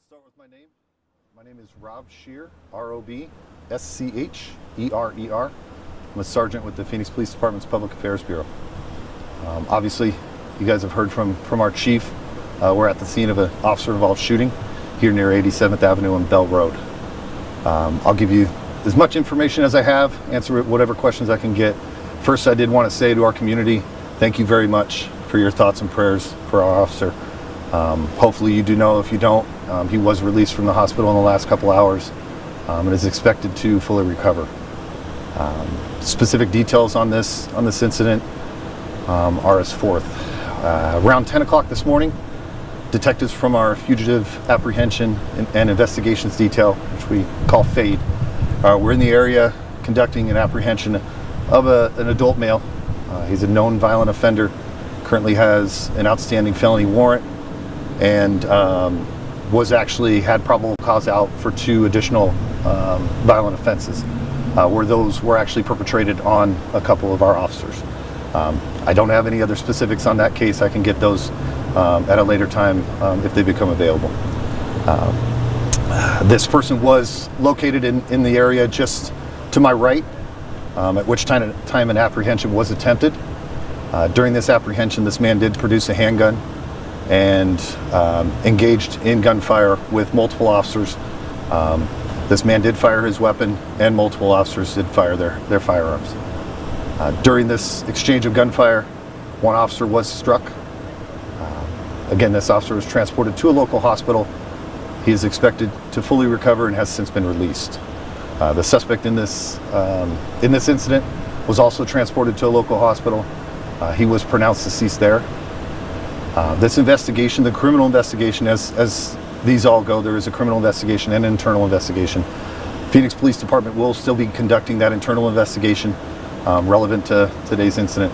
start with my name. My name is Rob Scheer, R-O-B-S-C-H-E-R-E-R. I'm a sergeant with the Phoenix Police Department's Public Affairs Bureau. Obviously, you guys have heard from our chief. We're at the scene of an officer-involved shooting here near 87th Avenue and Bell Road. I'll give you as much information as I have, answer whatever questions I can get. First, I did want to say to our community, thank you very much for your thoughts and prayers for our officer. Hopefully you do know. If you don't, he was released from the hospital in the last couple hours and is expected to fully recover. Specific details on this incident are as forth. Around 10 o'clock this morning, detectives from our Fugitive Apprehension and Investigations Detail, which we call FADE, were in the area conducting an apprehension of an adult male. He's a known violent offender, currently has an outstanding felony warrant, and had probable cause out for 2 additional violent offenses, where those were actually perpetrated on a couple of our officers. I don't have any other specifics on that case. I can get those at a later time if they become available. This person was located in the area just to my right, at which time an apprehension was attempted. During this apprehension, this man did produce a handgun and engaged in gunfire with multiple officers. This man did fire his weapon, and multiple officers did fire their firearms. During this exchange of gunfire, one officer was struck. Again, this officer was transported to a local hospital. He is expected to fully recover and has since been released. The suspect in this incident was also transported to a local hospital. He was pronounced deceased there. This investigation, the criminal investigation, as these all go, there is a criminal investigation and an internal investigation. Phoenix Police Department will still be conducting that internal investigation relevant to today's incident.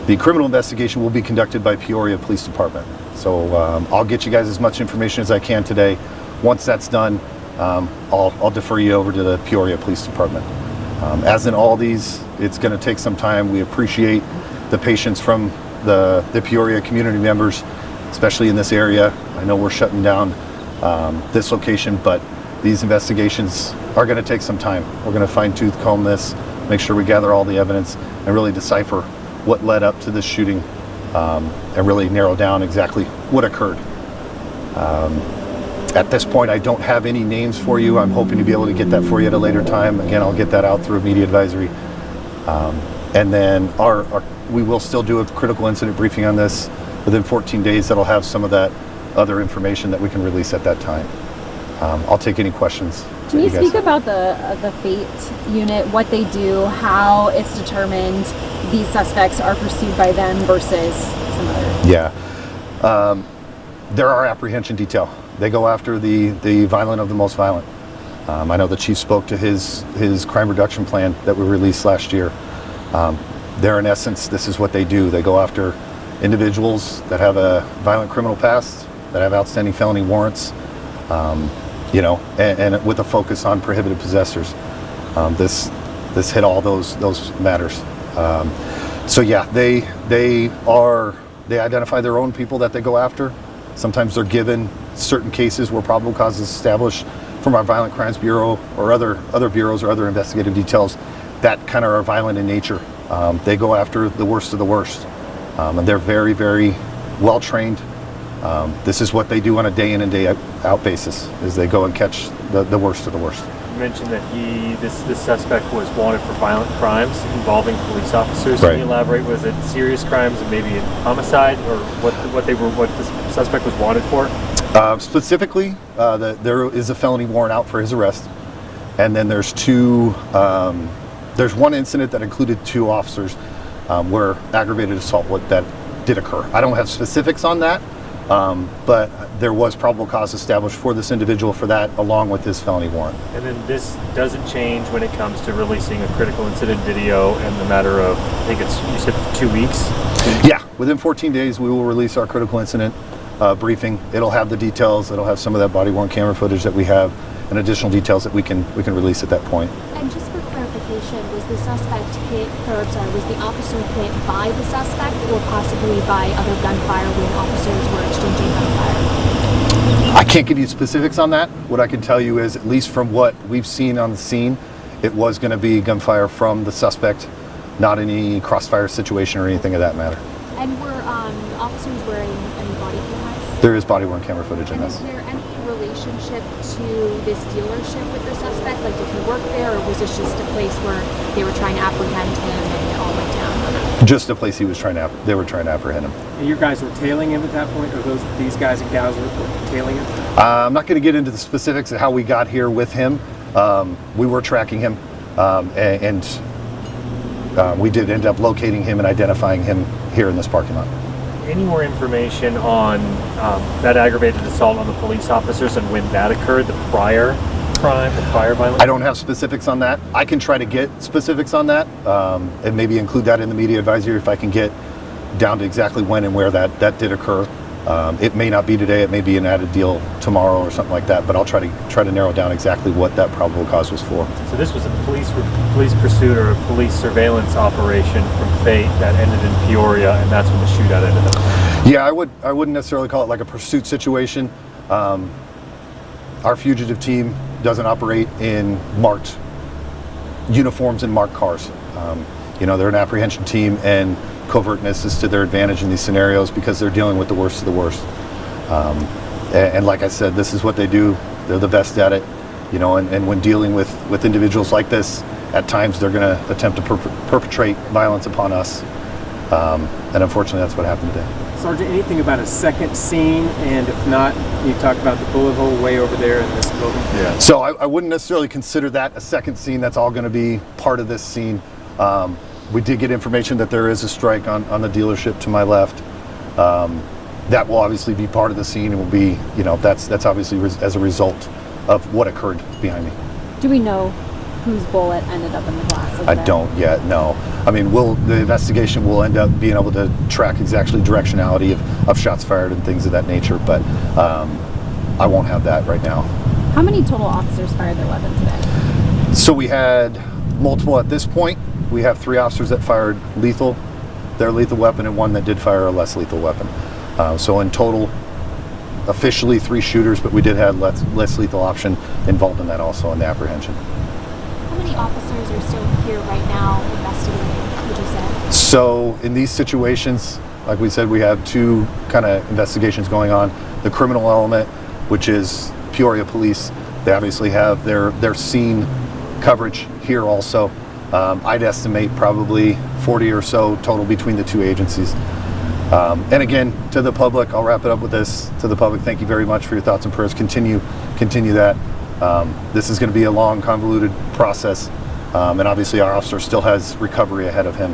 The criminal investigation will be conducted by Peoria Police Department. So I'll get you guys as much information as I can today. Once that's done, I'll defer you over to the Peoria Police Department. As in all these, it's going to take some time. We appreciate the patience from the Peoria community members, especially in this area. I know we're shutting down this location, but these investigations are going to take some time. We're going to fine-tooth comb this, make sure we gather all the evidence, and really decipher what led up to this shooting, and really narrow down exactly what occurred. At this point, I don't have any names for you. I'm hoping to be able to get that for you at a later time. Again, I'll get that out through a media advisory. And then we will still do a critical incident briefing on this within 14 days. That'll have some of that other information that we can release at that time. I'll take any questions. Can you speak about the FATE unit, what they do, how it's determined these suspects are pursued by them versus some others? Yeah. There are apprehension detail. They go after the violent of the most violent. I know the chief spoke to his crime reduction plan that we released last year. They're, in essence, this is what they do. They go after individuals that have a violent criminal past, that have outstanding felony warrants, and with a focus on prohibited possessors. This hit all those matters. So yeah, they identify their own people that they go after. Sometimes they're given certain cases where probable cause is established from our Violent Crimes Bureau or other bureaus or other investigative details that kind of are violent in nature. They go after the worst of the worst, and they're very, very well trained. This is what they do on a day in and day out basis, is they go and catch the worst of the worst. You mentioned that this suspect was wanted for violent crimes involving police officers. Right. Can you elaborate? Was it serious crimes and maybe a homicide, or what the suspect was wanted for? Specifically, there is a felony warrant out for his arrest, and then there's one incident that included 2 officers where aggravated assault that did occur. I don't have specifics on that. But there was probable cause established for this individual for that, along with his felony warrant. And then this doesn't change when it comes to releasing a critical incident video in the matter of, I think you said 2 weeks? Yeah, within 14 days we will release our critical incident briefing. It'll have the details, it'll have some of that body-worn camera footage that we have, and additional details that we can release at that point. And just for clarification, was the officer hit by the suspect or possibly by other gunfire when officers were exchanging gunfire? I can't give you specifics on that. What I can tell you is, at least from what we've seen on the scene, it was going to be gunfire from the suspect, not any crossfire situation or anything of that matter. And were officers wearing any body cameras? There is body-worn camera footage in And this. is there any relationship to this dealership with the suspect? Like, did he work there, or was this just a place where they were trying to apprehend him and it all went down? Just a place they were trying to apprehend him. And you guys were tailing him at that point, or these guys and gals were tailing him? I'm not going to get into the specifics of how we got here with him. We were tracking him, and we did end up locating him and identifying him here in this parking lot. Any more information on that aggravated assault on the police officers and when that occurred, the prior crime, the prior violence? I don't have specifics on that. I can try to get specifics on that, and maybe include that in the media advisory if I can get down to exactly when and where that did occur. It may not be today. It may be an added deal tomorrow or something like that. But I'll try to narrow down exactly what that probable cause was for. So this was a police pursuit or a police surveillance operation from Fate that ended in Peoria, and that's when the shootout ended up. Yeah, I wouldn't necessarily call it like a pursuit situation. Our fugitive team doesn't operate in marked uniforms and marked cars. They're an apprehension team, and covertness is to their advantage in these scenarios because they're dealing with the worst of the worst. And like I said, this is what they do. They're the best at it. And when dealing with individuals like this, at times they're going to attempt to perpetrate violence upon us. And unfortunately, that's what happened today. Sergeant, anything about a second scene? And if not, you talk about the bullet hole way over there in this building? Yeah. So I wouldn't necessarily consider that a second scene. That's all going to be part of this scene. We did get information that there is a strike on the dealership to my left. That will obviously be part of the scene and will be, that's obviously as a result of what occurred behind me. Do we know whose bullet ended up in the glass? I don't yet, no. I mean, the investigation will end up being able to track exactly directionality of shots fired and things of that nature, but I won't have that right now. How many total officers fired their weapon today? So we had multiple at this point. We have 3 officers that fired their lethal weapon, and 1 that did fire a less lethal weapon. So in total, officially 3 shooters, but we did have less lethal option involved in that also in the apprehension. How many officers are still here right now investigating, would you say? So in these situations, like we said, we have 2 kind of investigations going on. The criminal element, which is Peoria Police, they obviously have their scene coverage here also. I'd estimate probably 40 or so total between the 2 agencies. And again, to the public, I'll wrap it up with this. To the public, thank you very much for your thoughts and prayers. Continue that. This is going to be a long, convoluted process. And obviously our officer still has recovery ahead of him.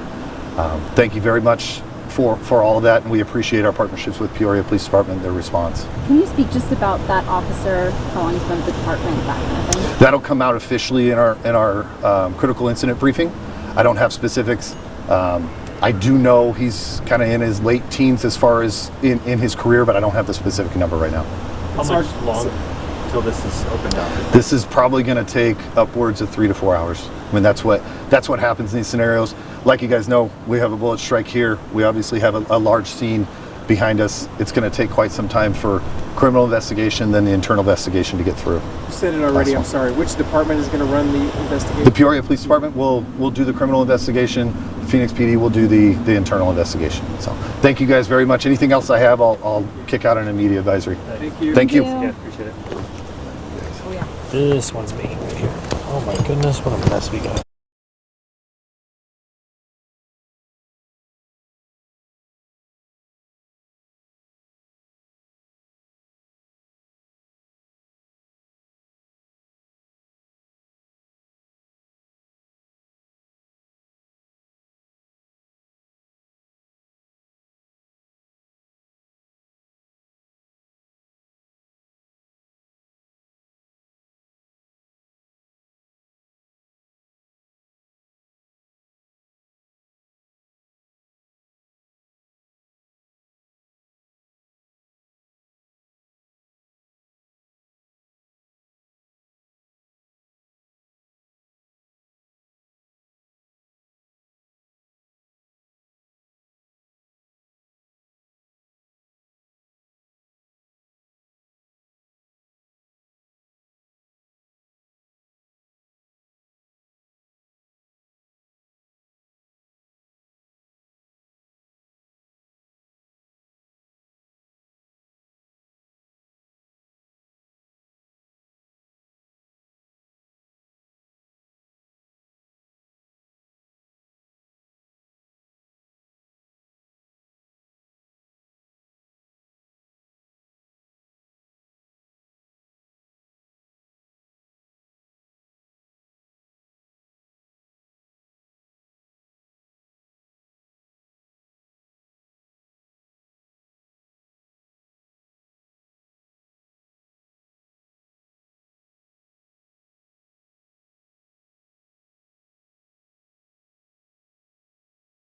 Thank you very much for all of that, and we appreciate our partnerships with Peoria Police Department and their response. Can you speak just about that officer, how long he's been with the department, that kind of thing? That'll come out officially in our critical incident briefing. I don't have specifics. I do know he's kind of in his late teens as far as in his career, but I don't have the specific number right now. How much longer until this is opened up? This is probably going to take upwards of 3 to 4 hours. I mean, that's what happens in these scenarios. Like you guys know, we have a bullet strike here. We obviously have a large scene behind us. It's going to take quite some time for criminal investigation, then the internal investigation to get through. You said it already, I'm sorry. Which department is going to run the investigation? The Peoria Police Department will do the criminal investigation. Phoenix PD will do the internal investigation. So thank you guys very much. Anything else I have, I'll kick out in a media advisory. Thank you. Thank you. Yeah, appreciate it. Oh, yeah. This one's making right here. Oh my goodness, what a mess we got.